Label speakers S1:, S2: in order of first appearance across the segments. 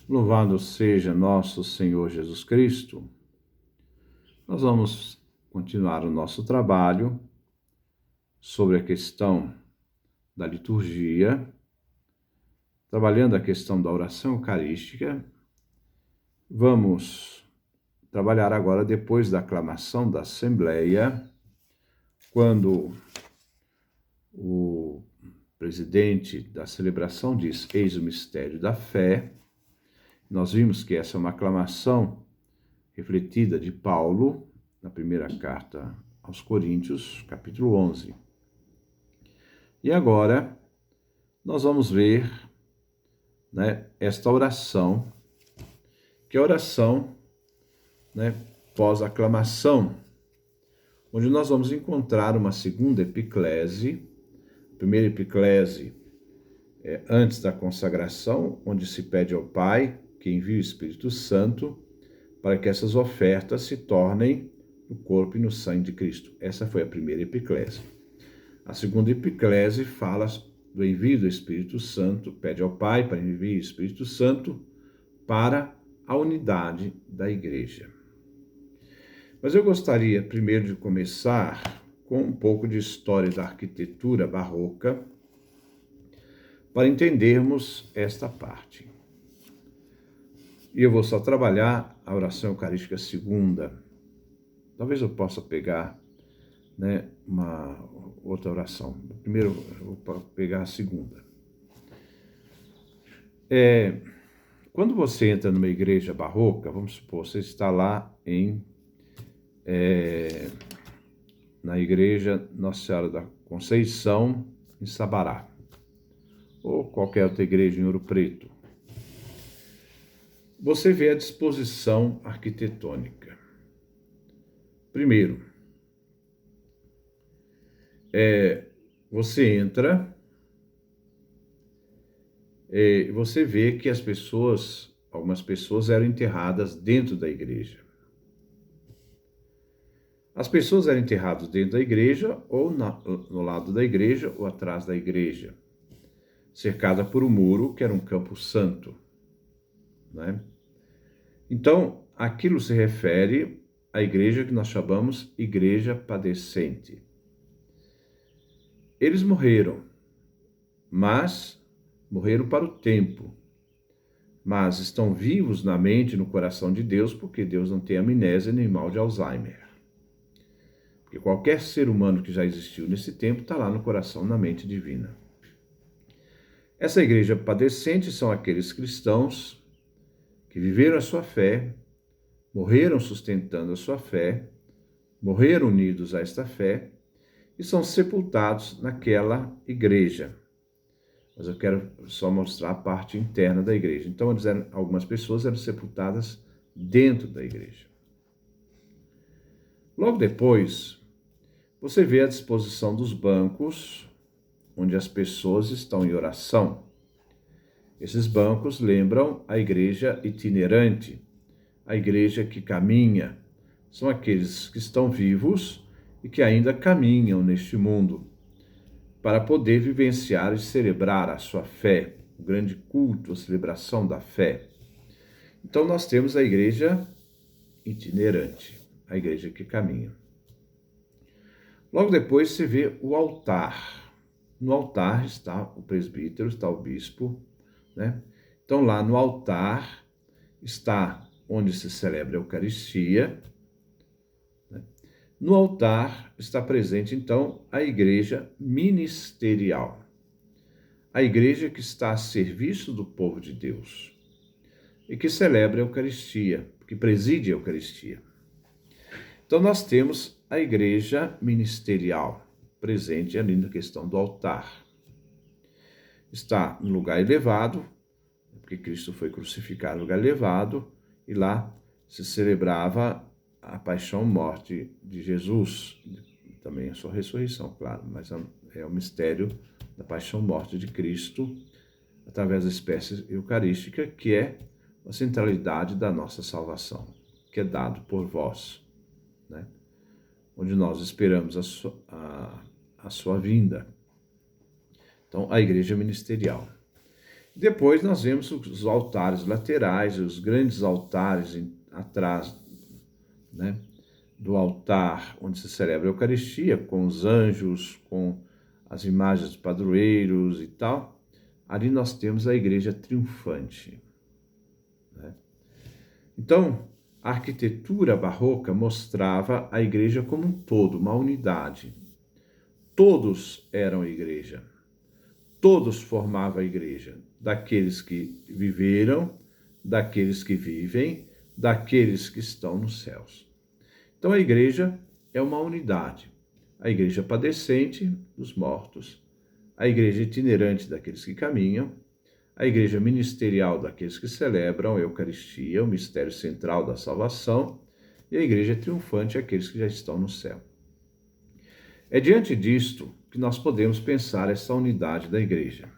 S1: Louvado seja nosso Senhor Jesus Cristo. Nós vamos continuar o nosso trabalho sobre a questão da liturgia, trabalhando a questão da oração eucarística. Vamos trabalhar agora depois da aclamação da Assembleia, quando o presidente da celebração diz: "Eis o mistério da fé". Nós vimos que essa é uma aclamação refletida de Paulo na primeira carta aos Coríntios, capítulo 11. E agora nós vamos ver, esta oração, que é a oração, pós-aclamação, onde nós vamos encontrar uma segunda epiclese. A primeira epiclese é antes da consagração, onde se pede ao Pai que envie o Espírito Santo para que essas ofertas se tornem no corpo e no sangue de Cristo. Essa foi a primeira epiclese. A segunda epiclese fala do envio do Espírito Santo, pede ao Pai para enviar o Espírito Santo para a unidade da igreja. Mas eu gostaria primeiro de começar com um pouco de história da arquitetura barroca para entendermos esta parte. E eu vou só trabalhar a oração eucarística segunda. Talvez eu possa pegar uma outra oração. Primeiro eu vou pegar a segunda. Quando você entra numa igreja barroca, vamos supor, você está lá na igreja Nossa Senhora da Conceição, em Sabará, ou qualquer outra igreja em Ouro Preto. Você vê a disposição arquitetônica. Primeiro, você entra e você vê que algumas pessoas eram enterradas dentro da igreja. As pessoas eram enterradas dentro da igreja, ou no lado da igreja, ou atrás da igreja, cercada por um muro, que era um campo santo, Então, aquilo se refere à igreja que nós chamamos igreja padecente. Eles morreram, mas morreram para o tempo, mas estão vivos na mente e no coração de Deus, porque Deus não tem amnésia nem mal de Alzheimer. Porque qualquer ser humano que já existiu nesse tempo está lá no coração, na mente divina. Essa igreja padecente são aqueles cristãos que viveram a sua fé, morreram sustentando a sua fé, morreram unidos a esta fé e são sepultados naquela igreja. Mas eu quero só mostrar a parte interna da igreja. Então, algumas pessoas eram sepultadas dentro da igreja. Logo depois, você vê a disposição dos bancos, onde as pessoas estão em oração. Esses bancos lembram a igreja itinerante, a igreja que caminha. São aqueles que estão vivos e que ainda caminham neste mundo, para poder vivenciar e celebrar a sua fé, o grande culto, a celebração da fé. Então nós temos a igreja itinerante, a igreja que caminha. Logo depois você vê o altar. No altar está o presbítero, está o bispo, Então lá no altar está onde se celebra a Eucaristia. No altar está presente, então, a igreja ministerial. A igreja que está a serviço do povo de Deus e que celebra a Eucaristia, que preside a Eucaristia. Então nós temos a igreja ministerial presente ali na questão do altar. Está no lugar elevado, porque Cristo foi crucificado no lugar elevado, e lá se celebrava a paixão, morte de Jesus, também a sua ressurreição, claro, mas é o mistério da paixão, morte de Cristo, através da espécie eucarística, que é a centralidade da nossa salvação, que é dado por vós, onde nós esperamos a sua vinda. Então, a igreja ministerial. Depois nós vemos os altares laterais, os grandes altares atrás, né, do altar onde se celebra a Eucaristia, com os anjos, com as imagens dos padroeiros e tal. Ali nós temos a igreja triunfante, né? Então, a arquitetura barroca mostrava a igreja como um todo, uma unidade. Todos eram igreja. Todos formavam a igreja. Daqueles que viveram, daqueles que vivem, daqueles que estão nos céus. Então a igreja é uma unidade. A igreja padecente dos mortos, a igreja itinerante daqueles que caminham, a igreja ministerial daqueles que celebram a Eucaristia, o mistério central da salvação, e a igreja triunfante daqueles que já estão no céu. É diante disto que nós podemos pensar essa unidade da igreja.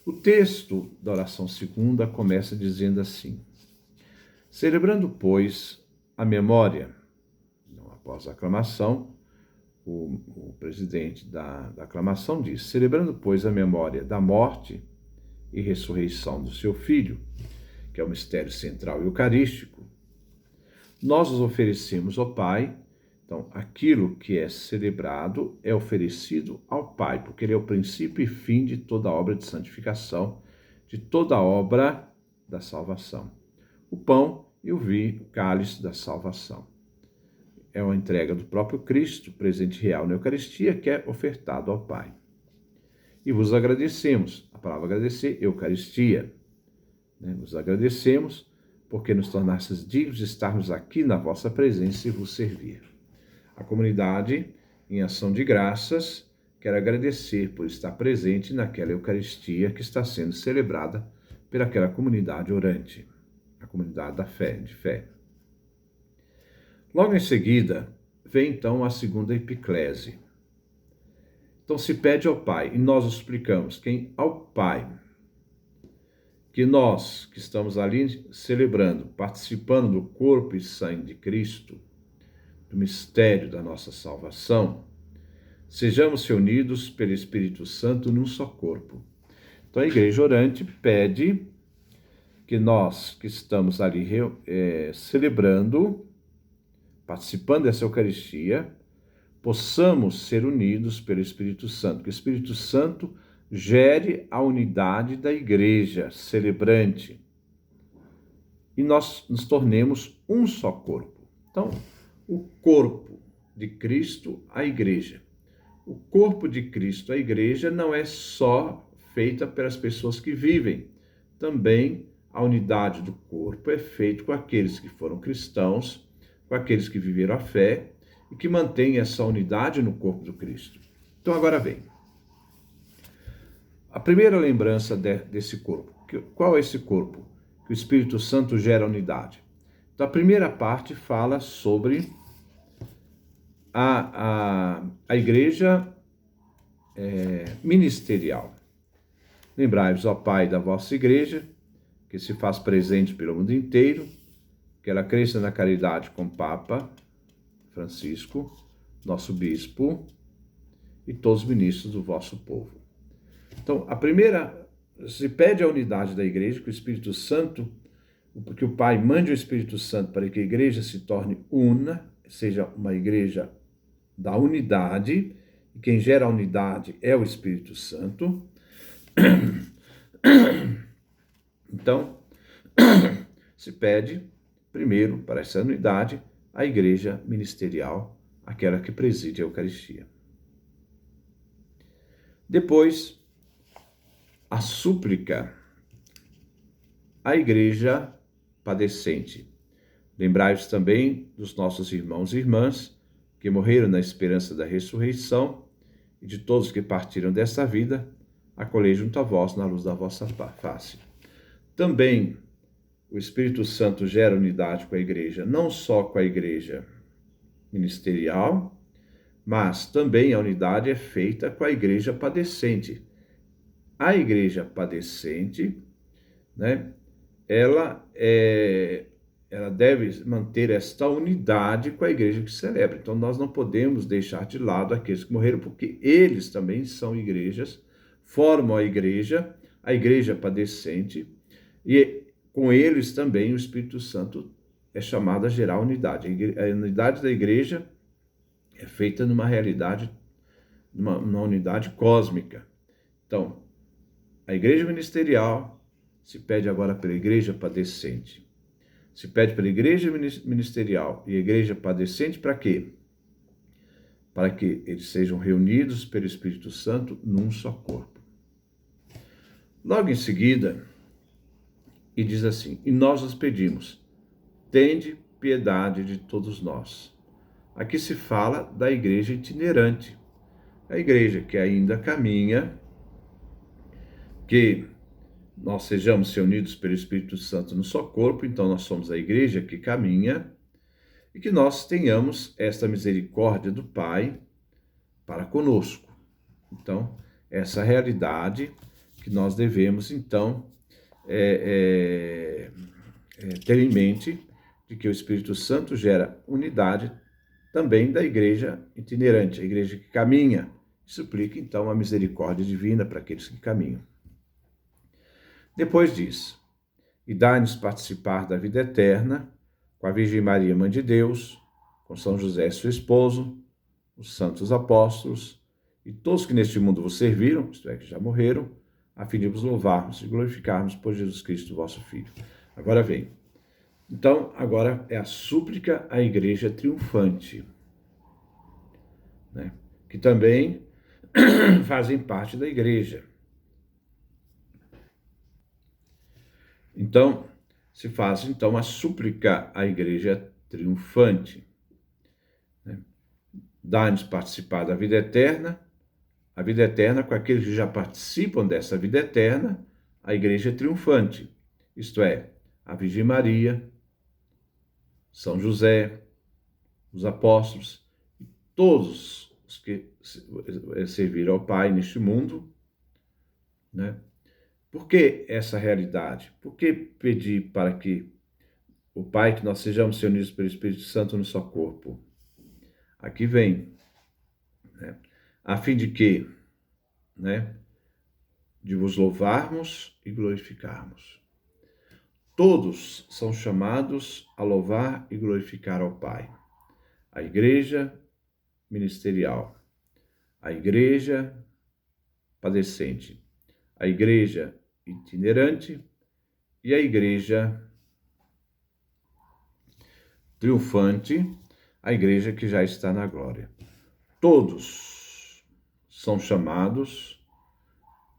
S1: O texto da oração segunda começa dizendo assim: celebrando, pois, a memória, após a aclamação, o presidente da aclamação diz: celebrando, pois, a memória da morte e ressurreição do seu Filho, que é o mistério central eucarístico, nós os oferecemos ao Pai. Então, aquilo que é celebrado é oferecido ao Pai, porque ele é o princípio e fim de toda obra de santificação, de toda obra da salvação. O pão e o vinho, o cálice da salvação. É uma entrega do próprio Cristo, presente real na Eucaristia, que é ofertado ao Pai. E vos agradecemos. A palavra agradecer, Eucaristia. Vos agradecemos porque nos tornastes dignos de estarmos aqui na vossa presença e vos servir. A comunidade, em ação de graças, quer agradecer por estar presente naquela Eucaristia que está sendo celebrada pelaquela comunidade orante, a comunidade da fé, de fé. Logo em seguida, vem então a segunda epiclese. Então se pede ao Pai, e nós explicamos quem? Ao Pai. Que nós, que estamos ali celebrando, participando do corpo e sangue de Cristo, do mistério da nossa salvação, sejamos reunidos pelo Espírito Santo num só corpo. Então a igreja orante pede que nós, que estamos ali celebrando, participando dessa Eucaristia, possamos ser unidos pelo Espírito Santo, que o Espírito Santo gere a unidade da igreja celebrante e nós nos tornemos um só corpo. Então, o corpo de Cristo, a igreja. O corpo de Cristo, a igreja, não é só feita pelas pessoas que vivem. Também a unidade do corpo é feita com aqueles que foram cristãos, com aqueles que viveram a fé e que mantêm essa unidade no corpo do Cristo. Então agora vem a primeira lembrança desse corpo. Qual é esse corpo? Que o Espírito Santo gera unidade. Então a primeira parte fala sobre a igreja ministerial. Lembrai-vos, ó Pai, da vossa igreja, que se faz presente pelo mundo inteiro, que ela cresça na caridade com o Papa Francisco, nosso bispo, e todos os ministros do vosso povo. Então, a primeira, se pede a unidade da igreja, que o Espírito Santo, porque o Pai mande o Espírito Santo para que a igreja se torne una, seja uma igreja da unidade, e quem gera a unidade é o Espírito Santo. Então, se pede, primeiro, para essa unidade, a igreja ministerial, aquela que preside a Eucaristia. Depois, a súplica à igreja padecente. Lembrai-vos também dos nossos irmãos e irmãs que morreram na esperança da ressurreição e de todos que partiram desta vida, acolhei junto a vós na luz da vossa face. Também o Espírito Santo gera unidade com a igreja, não só com a igreja ministerial, mas também a unidade é feita com a igreja padecente. A igreja padecente, ela deve manter esta unidade com a igreja que celebra. Então, nós não podemos deixar de lado aqueles que morreram, porque eles também são igrejas, formam a igreja, a igreja padecente, e com eles também o Espírito Santo é chamado a gerar unidade. A unidade da igreja é feita numa realidade, numa unidade cósmica. Então, a igreja ministerial se pede agora pela igreja padecente. Se pede pela igreja ministerial e a igreja padecente para quê? Para que eles sejam reunidos pelo Espírito Santo num só corpo. Logo em seguida, e diz assim: e nós os pedimos, tende piedade de todos nós. Aqui se fala da igreja itinerante, a igreja que ainda caminha, que nós sejamos reunidos pelo Espírito Santo no só corpo, então nós somos a igreja que caminha, e que nós tenhamos esta misericórdia do Pai para conosco. Então, essa realidade que nós devemos, então, ter em mente de que o Espírito Santo gera unidade também da igreja itinerante, a igreja que caminha. Isso implica, então, a misericórdia divina para aqueles que caminham. Depois diz: e dai-nos participar da vida eterna com a Virgem Maria, Mãe de Deus, com São José, seu esposo, os santos apóstolos e todos que neste mundo vos serviram, isto é, que já morreram, a fim de vos louvarmos e glorificarmos por Jesus Cristo, vosso Filho. Agora vem. Então, agora é a súplica à igreja triunfante, né? Que também fazem parte da igreja. Então, se faz então a súplica à igreja triunfante, né? Dá-nos participar da vida eterna, a vida eterna com aqueles que já participam dessa vida eterna, a igreja triunfante, isto é, a Virgem Maria, São José, os apóstolos, todos os que serviram ao Pai neste mundo, né? Por que essa realidade? Por que pedir para que o Pai, que nós sejamos reunidos pelo Espírito Santo no só corpo? Aqui vem, né? A fim de que, né? De vos louvarmos e glorificarmos. Todos são chamados a louvar e glorificar ao Pai. A igreja ministerial, a igreja padecente, a igreja itinerante e a igreja triunfante, a igreja que já está na glória. Todos são chamados,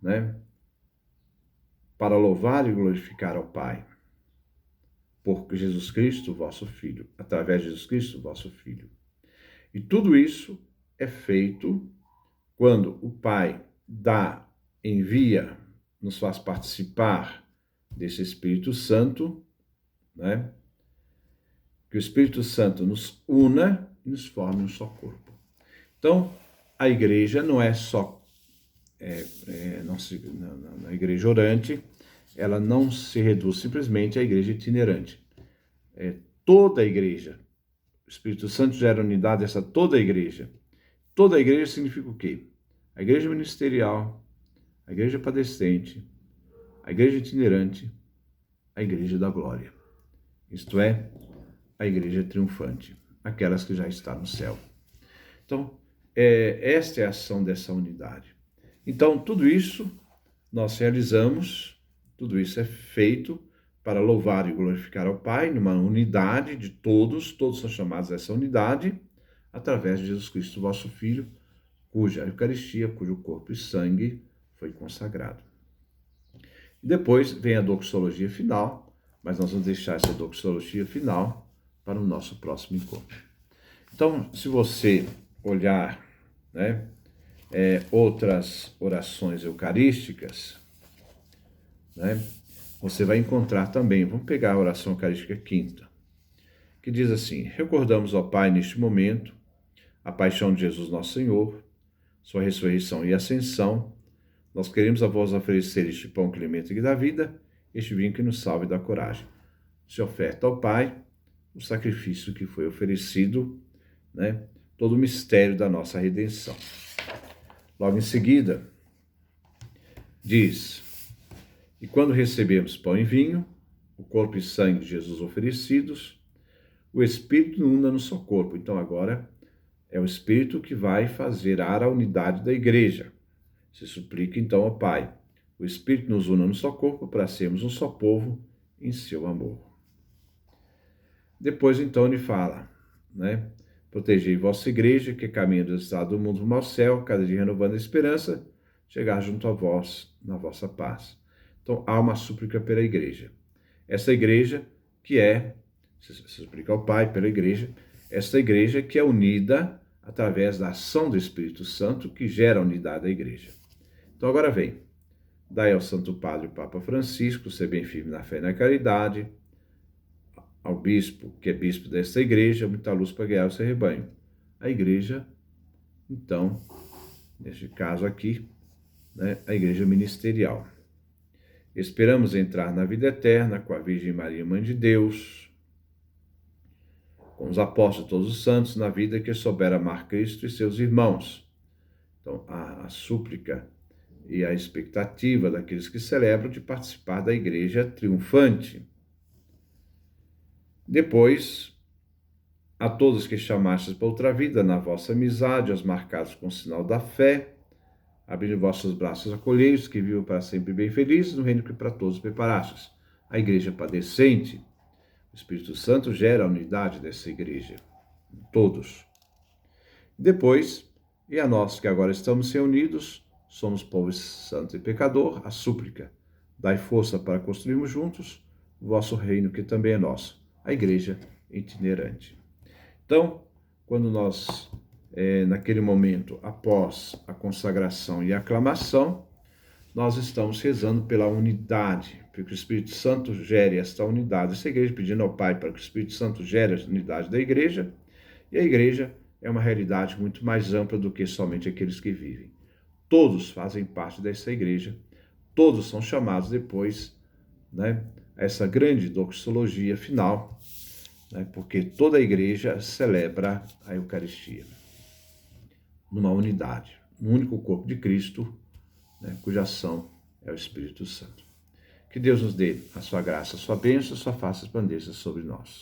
S1: né, para louvar e glorificar ao Pai, por Jesus Cristo, vosso Filho, através de Jesus Cristo, vosso Filho. E tudo isso é feito quando o Pai envia, nos faz participar desse Espírito Santo, né? Que o Espírito Santo nos una e nos forme um só corpo. Então, a igreja não é só na igreja orante, ela não se reduz simplesmente à igreja itinerante. É toda a igreja. O Espírito Santo gera unidade dessa toda a igreja. Toda a igreja significa o quê? A igreja ministerial, a igreja padecente, a igreja itinerante, a igreja da glória. Isto é, a igreja triunfante, aquelas que já estão no céu. Então, esta é a ação dessa unidade. Então, tudo isso nós realizamos, tudo isso é feito para louvar e glorificar ao Pai, numa unidade de todos são chamados a essa unidade, através de Jesus Cristo, vosso Filho, cuja Eucaristia, cujo corpo e sangue foi consagrado. E depois vem a doxologia final, mas nós vamos deixar essa doxologia final para o nosso próximo encontro. Então, se você olhar, né, outras orações eucarísticas, né, você vai encontrar também, vamos pegar a oração eucarística quinta, que diz assim: recordamos ao Pai neste momento a paixão de Jesus nosso Senhor, sua ressurreição e ascensão. Nós queremos a vós oferecer este pão que alimenta e dá vida, este vinho que nos salva e dá coragem. Se oferta ao Pai o sacrifício que foi oferecido, né, todo o mistério da nossa redenção. Logo em seguida, diz: E quando recebemos pão e vinho, o corpo e sangue de Jesus oferecidos, o Espírito una no seu corpo. Então agora é o Espírito que vai fazer a unidade da igreja. Se suplica então ao Pai. O Espírito nos una no seu corpo para sermos um só povo em seu amor. Depois então ele fala, né? Protegei vossa igreja, que caminha do estado do mundo rumo ao céu, cada dia renovando a esperança, chegar junto a vós na vossa paz. Então há uma súplica pela igreja. Essa igreja que se suplica ao Pai pela igreja, essa igreja que é unida através da ação do Espírito Santo, que gera a unidade da igreja. Então agora vem, dai ao Santo Padre, o Papa Francisco, ser bem firme na fé e na caridade, ao bispo, que é bispo desta igreja, muita luz para guiar o seu rebanho. A igreja, então, neste caso aqui, né, a igreja ministerial. Esperamos entrar na vida eterna com a Virgem Maria, Mãe de Deus, com os apóstolos, todos os santos, na vida que souber amar Cristo e seus irmãos. Então, a súplica e a expectativa daqueles que celebram de participar da igreja triunfante. Depois, a todos que chamastes para outra vida, na vossa amizade, aos marcados com o sinal da fé, abrindo vossos braços acolheios, que vivam para sempre bem felizes, no reino que para todos preparastes. A igreja padecente, o Espírito Santo gera a unidade dessa igreja, todos. Depois, e a nós que agora estamos reunidos, somos povo santo e pecador, a súplica, dai força para construirmos juntos o vosso reino, que também é nosso, a igreja itinerante. Então, quando nós, naquele momento, após a consagração e a aclamação, nós estamos rezando pela unidade, para que o Espírito Santo gere esta unidade dessa igreja, pedindo ao Pai para que o Espírito Santo gere a unidade da igreja, e a igreja é uma realidade muito mais ampla do que somente aqueles que vivem. Todos fazem parte dessa igreja, todos são chamados depois, né, a essa grande doxologia final, né, porque toda a igreja celebra a Eucaristia numa unidade, no único corpo de Cristo, né, cuja ação é o Espírito Santo. Que Deus nos dê a sua graça, a sua bênção, a sua face resplandeça sobre nós.